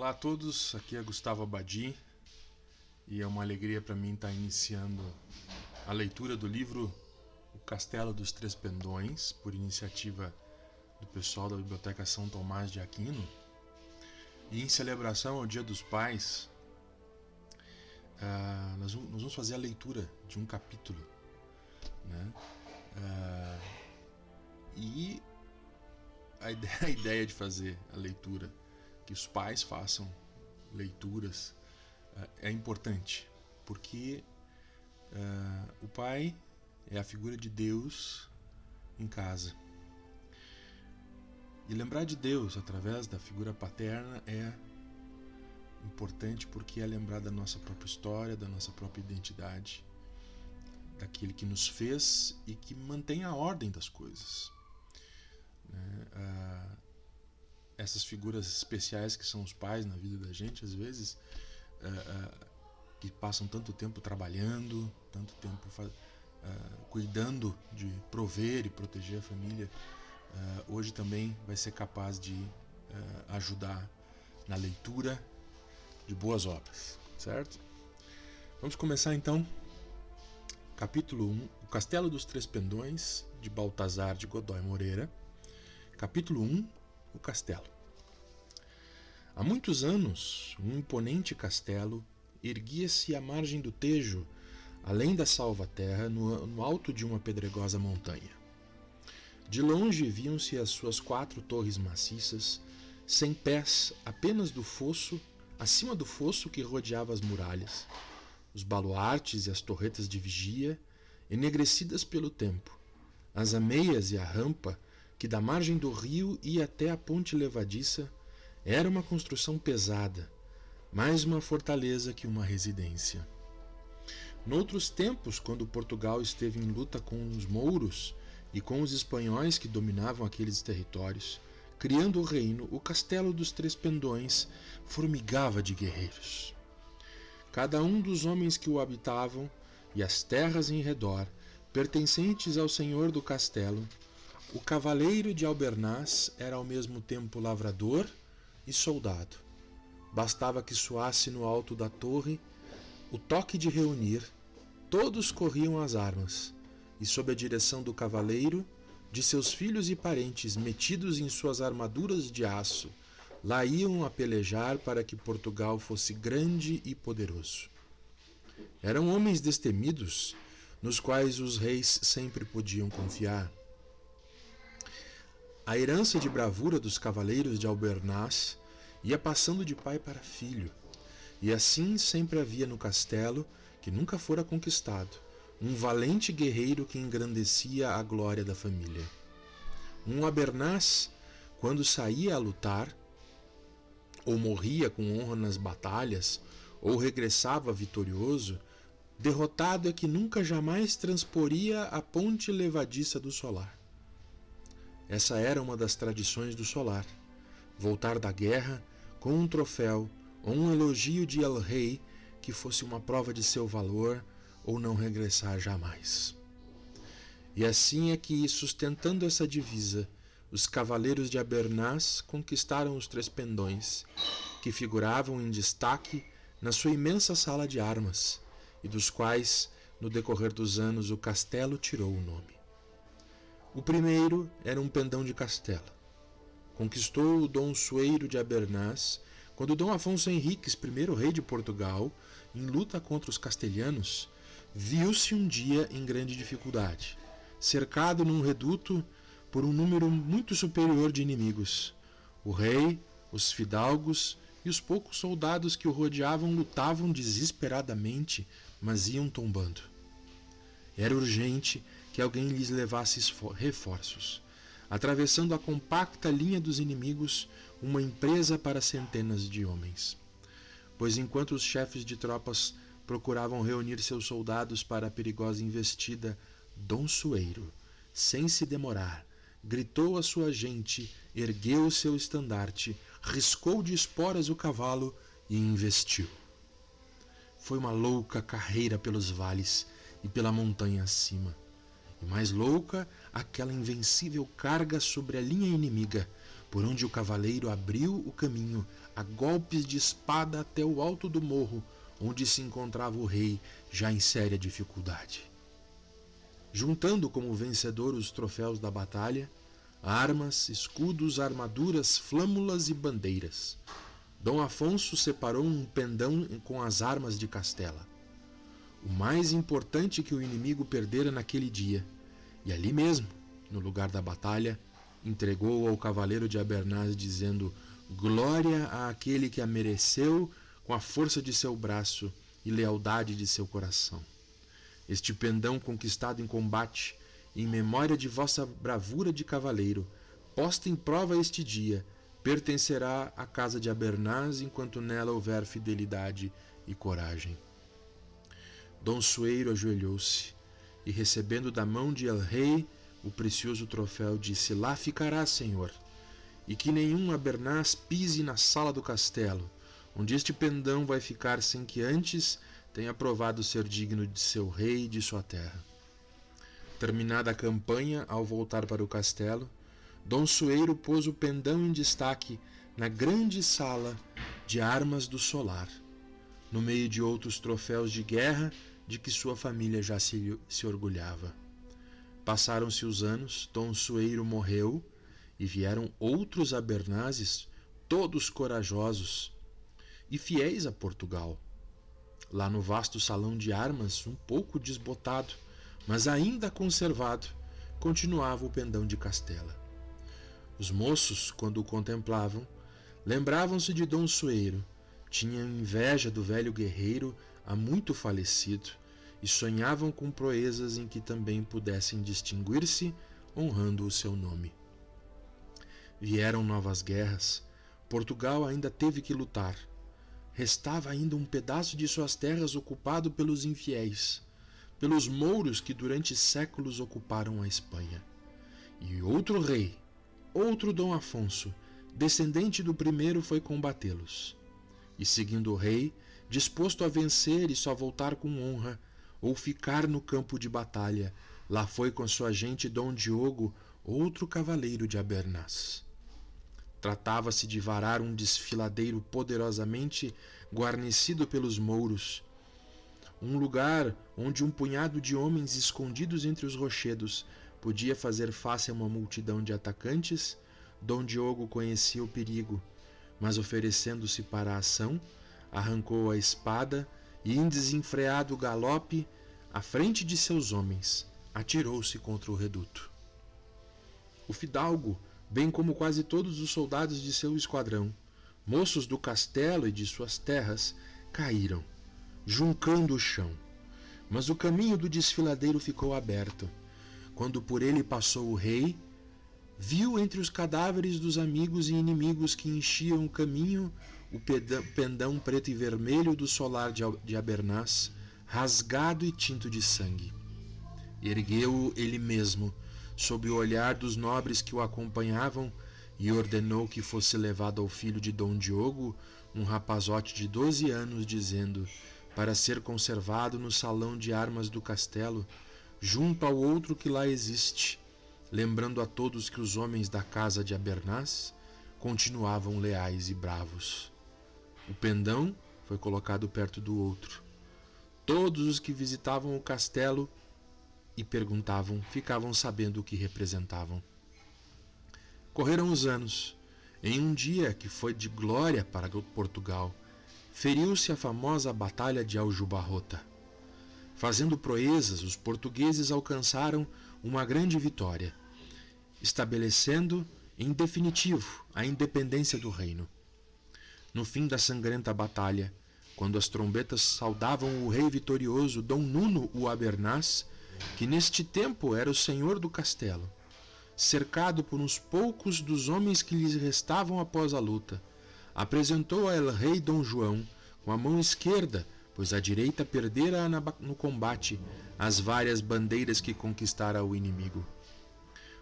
Olá a todos, aqui é Gustavo Abadi e é uma alegria para mim estar iniciando a leitura do livro O Castelo dos Três Pendões, por iniciativa do pessoal da Biblioteca São Tomás de Aquino. E em celebração ao Dia dos Pais, nós vamos fazer a leitura de um capítulo, né? E a ideia de fazer a leitura, que os pais façam leituras, é importante, porque o pai é a figura de Deus em casa. E lembrar de Deus através da figura paterna é importante porque é lembrar da nossa própria história, da nossa própria identidade, daquele que nos fez e que mantém a ordem das coisas. Essas figuras especiais que são os pais na vida da gente, às vezes, que passam tanto tempo trabalhando, tanto tempo cuidando de prover e proteger a família, hoje também vai ser capaz de ajudar na leitura de boas obras, certo? Vamos começar então. Capítulo 1, O Castelo dos Três Pendões, de Baltazar de Godoy Moreira. Capítulo 1, O Castelo. Há muitos anos, um imponente castelo erguia-se à margem do Tejo, além da Salvaterra, no alto de uma pedregosa montanha. De longe viam-se as suas 4 torres maciças, sem pés apenas do fosso, acima do fosso que rodeava as muralhas, os baluartes e as torretas de vigia, enegrecidas pelo tempo, as ameias e a rampa, que da margem do rio ia até a ponte levadiça, era uma construção pesada, mais uma fortaleza que uma residência. Noutros tempos, quando Portugal esteve em luta com os mouros e com os espanhóis que dominavam aqueles territórios, criando o reino, o Castelo dos Três Pendões formigava de guerreiros. Cada um dos homens que o habitavam e as terras em redor, pertencentes ao senhor do castelo, o cavaleiro de Albernaz era ao mesmo tempo lavrador e soldado. Bastava que soasse no alto da torre o toque de reunir, todos corriam às armas, e sob a direção do cavaleiro, de seus filhos e parentes metidos em suas armaduras de aço, lá iam a pelejar para que Portugal fosse grande e poderoso. Eram homens destemidos, nos quais os reis sempre podiam confiar. A herança de bravura dos cavaleiros de Albernaz ia passando de pai para filho, e assim sempre havia no castelo, que nunca fora conquistado, um valente guerreiro que engrandecia a glória da família. Um Albernaz, quando saía a lutar, ou morria com honra nas batalhas, ou regressava vitorioso, derrotado é que nunca jamais transporia a ponte levadiça do solar. Essa era uma das tradições do solar, voltar da guerra com um troféu ou um elogio de El-Rei que fosse uma prova de seu valor ou não regressar jamais. E assim é que, sustentando essa divisa, os cavaleiros de Albernaz conquistaram os Três Pendões, que figuravam em destaque na sua imensa sala de armas, e dos quais, no decorrer dos anos, o castelo tirou o nome. O primeiro era um pendão de Castela. Conquistou o Dom Sueiro de Albernaz quando Dom Afonso Henriques, primeiro rei de Portugal, em luta contra os castelhanos, viu-se um dia em grande dificuldade, cercado num reduto por um número muito superior de inimigos. O rei, os fidalgos e os poucos soldados que o rodeavam lutavam desesperadamente, mas iam tombando. Era urgente que alguém lhes levasse reforços, atravessando a compacta linha dos inimigos, uma empresa para centenas de homens. Pois enquanto os chefes de tropas procuravam reunir seus soldados para a perigosa investida, Dom Sueiro, sem se demorar, gritou a sua gente, ergueu o seu estandarte, riscou de esporas o cavalo e investiu. Foi uma louca carreira pelos vales e pela montanha acima. E mais louca, aquela invencível carga sobre a linha inimiga, por onde o cavaleiro abriu o caminho a golpes de espada até o alto do morro, onde se encontrava o rei, já em séria dificuldade. Juntando como vencedor os troféus da batalha, armas, escudos, armaduras, flâmulas e bandeiras, Dom Afonso separou um pendão com as armas de Castela, o mais importante que o inimigo perdera naquele dia, e ali mesmo, no lugar da batalha, entregou ao cavaleiro de Abernaz, dizendo: glória àquele que a mereceu com a força de seu braço e lealdade de seu coração. Este pendão conquistado em combate, em memória de vossa bravura de cavaleiro, posta em prova este dia, pertencerá à casa de Abernaz enquanto nela houver fidelidade e coragem. Dom Sueiro ajoelhou-se e, recebendo da mão de El-Rei o precioso troféu, disse: lá ficará, senhor, e que nenhum Abernaz pise na sala do castelo, onde este pendão vai ficar sem que antes tenha provado ser digno de seu rei e de sua terra. Terminada a campanha, ao voltar para o castelo, Dom Sueiro pôs o pendão em destaque na grande sala de armas do solar, no meio de outros troféus de guerra de que sua família já se orgulhava. Passaram-se os anos, Dom Sueiro morreu e vieram outros Abernazes, todos corajosos e fiéis a Portugal. Lá no vasto salão de armas, um pouco desbotado, mas ainda conservado, continuava o pendão de Castela. Os moços, quando o contemplavam, lembravam-se de Dom Sueiro, tinham inveja do velho guerreiro há muito falecido e sonhavam com proezas em que também pudessem distinguir-se, honrando o seu nome. Vieram novas guerras, Portugal ainda teve que lutar. Restava ainda um pedaço de suas terras ocupado pelos infiéis, pelos mouros que durante séculos ocuparam a Espanha. E outro rei, outro Dom Afonso, descendente do primeiro, foi combatê-los. E seguindo o rei, disposto a vencer e só voltar com honra, ou ficar no campo de batalha, lá foi com sua gente Dom Diogo, outro cavaleiro de Abernaz. Tratava-se de varar um desfiladeiro poderosamente guarnecido pelos mouros, um lugar onde um punhado de homens escondidos entre os rochedos podia fazer face a uma multidão de atacantes. Dom Diogo conhecia o perigo, mas oferecendo-se para a ação, arrancou a espada e, em desenfreado galope, à frente de seus homens, atirou-se contra o reduto. O fidalgo, bem como quase todos os soldados de seu esquadrão, moços do castelo e de suas terras, caíram, juncando o chão. Mas o caminho do desfiladeiro ficou aberto. Quando por ele passou o rei, viu entre os cadáveres dos amigos e inimigos que enchiam o caminho o pendão preto e vermelho do solar de Abernaz, rasgado e tinto de sangue. Ergueu-o ele mesmo, sob o olhar dos nobres que o acompanhavam, e ordenou que fosse levado ao filho de Dom Diogo, um rapazote de 12 anos, dizendo: para ser conservado no salão de armas do castelo, junto ao outro que lá existe, lembrando a todos que os homens da casa de Abernaz continuavam leais e bravos. O pendão foi colocado perto do outro. Todos os que visitavam o castelo e perguntavam ficavam sabendo o que representavam. Correram os anos. Em um dia que foi de glória para Portugal, feriu-se a famosa Batalha de Aljubarrota. Fazendo proezas, os portugueses alcançaram uma grande vitória, estabelecendo, em definitivo, a independência do reino. No fim da sangrenta batalha, quando as trombetas saudavam o rei vitorioso Dom Nuno o Abernaz, que neste tempo era o senhor do castelo, cercado por uns poucos dos homens que lhes restavam após a luta, apresentou a El-Rei Dom João, com a mão esquerda, pois a direita perdera no combate, as várias bandeiras que conquistara o inimigo.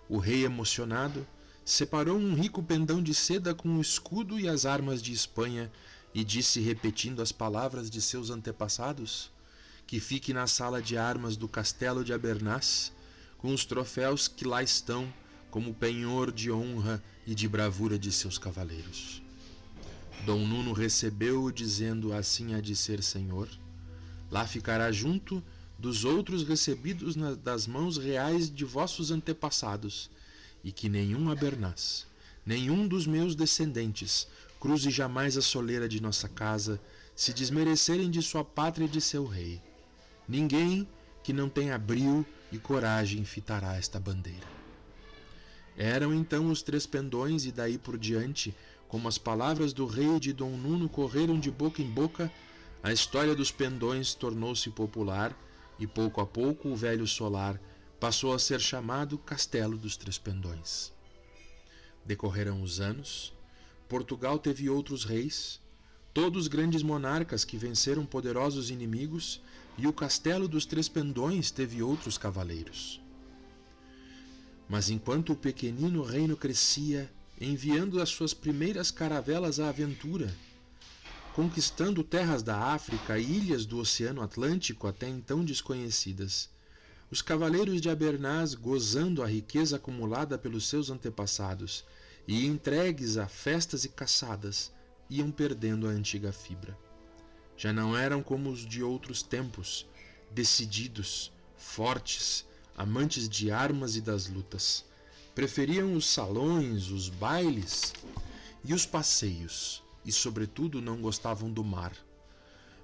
O rei, emocionado, separou um rico pendão de seda com o escudo e as armas de Espanha e disse, repetindo as palavras de seus antepassados, que fique na sala de armas do castelo de Abernaz, com os troféus que lá estão, como penhor de honra e de bravura de seus cavaleiros. Dom Nuno recebeu-o, dizendo: assim há de ser, senhor. Lá ficará junto dos outros recebidos das mãos reais de vossos antepassados, e que nenhum Abernaz, nenhum dos meus descendentes, cruze jamais a soleira de nossa casa, se desmerecerem de sua pátria e de seu rei. Ninguém que não tenha brio e coragem fitará esta bandeira. Eram então os 3 pendões, e daí por diante, como as palavras do rei e de Dom Nuno correram de boca em boca, a história dos pendões tornou-se popular, e pouco a pouco o velho solar passou a ser chamado Castelo dos 3 Pendões. Decorreram os anos, Portugal teve outros reis, todos grandes monarcas que venceram poderosos inimigos, e o Castelo dos 3 Pendões teve outros cavaleiros. Mas enquanto o pequenino reino crescia, enviando as suas primeiras caravelas à aventura, conquistando terras da África e ilhas do Oceano Atlântico até então desconhecidas, os cavaleiros de Abernaz, gozando a riqueza acumulada pelos seus antepassados e entregues a festas e caçadas, iam perdendo a antiga fibra. Já não eram como os de outros tempos, decididos, fortes, amantes de armas e das lutas. Preferiam os salões, os bailes e os passeios, e sobretudo não gostavam do mar.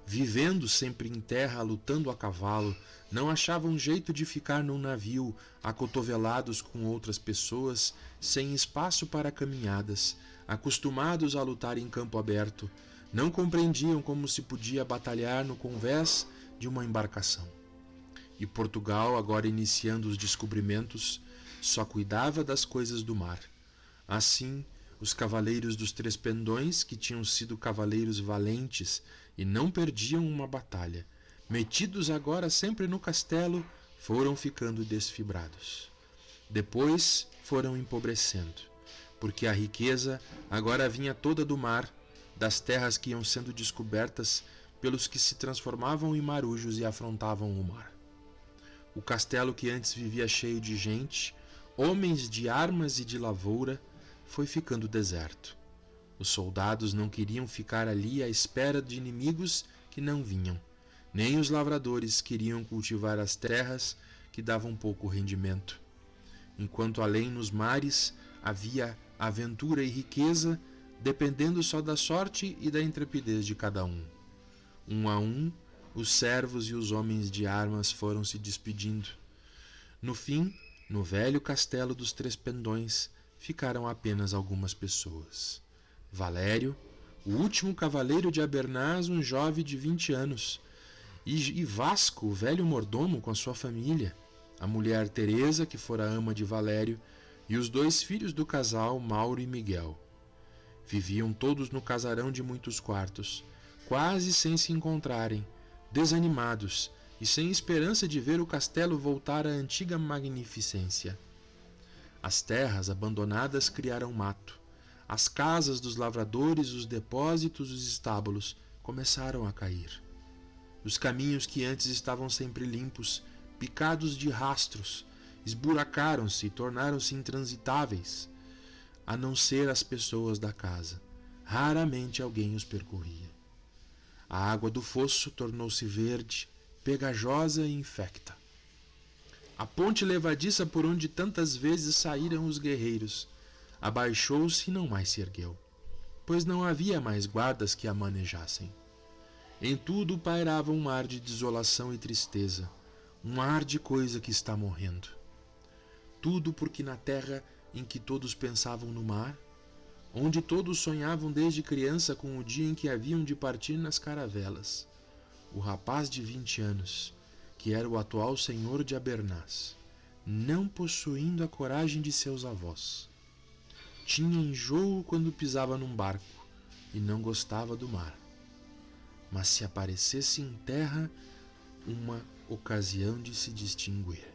Vivendo sempre em terra, lutando a cavalo, não achavam jeito de ficar num navio, acotovelados com outras pessoas, sem espaço para caminhadas, acostumados a lutar em campo aberto. Não compreendiam como se podia batalhar no convés de uma embarcação. E Portugal, agora iniciando os descobrimentos, só cuidava das coisas do mar. Assim, os cavaleiros dos 3 Pendões, que tinham sido cavaleiros valentes e não perdiam uma batalha, metidos agora sempre no castelo, foram ficando desfibrados. Depois foram empobrecendo, porque a riqueza agora vinha toda do mar, das terras que iam sendo descobertas pelos que se transformavam em marujos e afrontavam o mar. O castelo, que antes vivia cheio de gente, homens de armas e de lavoura, foi ficando deserto. Os soldados não queriam ficar ali à espera de inimigos que não vinham, nem os lavradores queriam cultivar as terras que davam pouco rendimento. Enquanto além nos mares havia aventura e riqueza, dependendo só da sorte e da intrepidez de cada um. Um a um, os servos e os homens de armas foram se despedindo. No fim, no velho castelo dos 3 Pendões, ficaram apenas algumas pessoas. Valério, o último cavaleiro de Abernaz, um jovem de 20 anos, e Vasco, o velho mordomo com a sua família, a mulher Teresa, que fora ama de Valério, e os 2 filhos do casal, Mauro e Miguel. Viviam todos no casarão de muitos quartos, quase sem se encontrarem, desanimados e sem esperança de ver o castelo voltar à antiga magnificência. As terras abandonadas criaram mato. As casas dos lavradores, os depósitos, os estábulos começaram a cair. Os caminhos que antes estavam sempre limpos, picados de rastros, esburacaram-se e tornaram-se intransitáveis, a não ser as pessoas da casa. Raramente alguém os percorria. A água do fosso tornou-se verde, pegajosa e infecta. A ponte levadiça por onde tantas vezes saíram os guerreiros abaixou-se e não mais se ergueu, pois não havia mais guardas que a manejassem. Em tudo pairava um ar de desolação e tristeza, um ar de coisa que está morrendo. Tudo porque na terra em que todos pensavam no mar, onde todos sonhavam desde criança com o dia em que haviam de partir nas caravelas, o rapaz de 20 anos, que era o atual senhor de Abernaz, não possuindo a coragem de seus avós, tinha enjoo quando pisava num barco e não gostava do mar. Mas se aparecesse em terra, uma ocasião de se distinguir.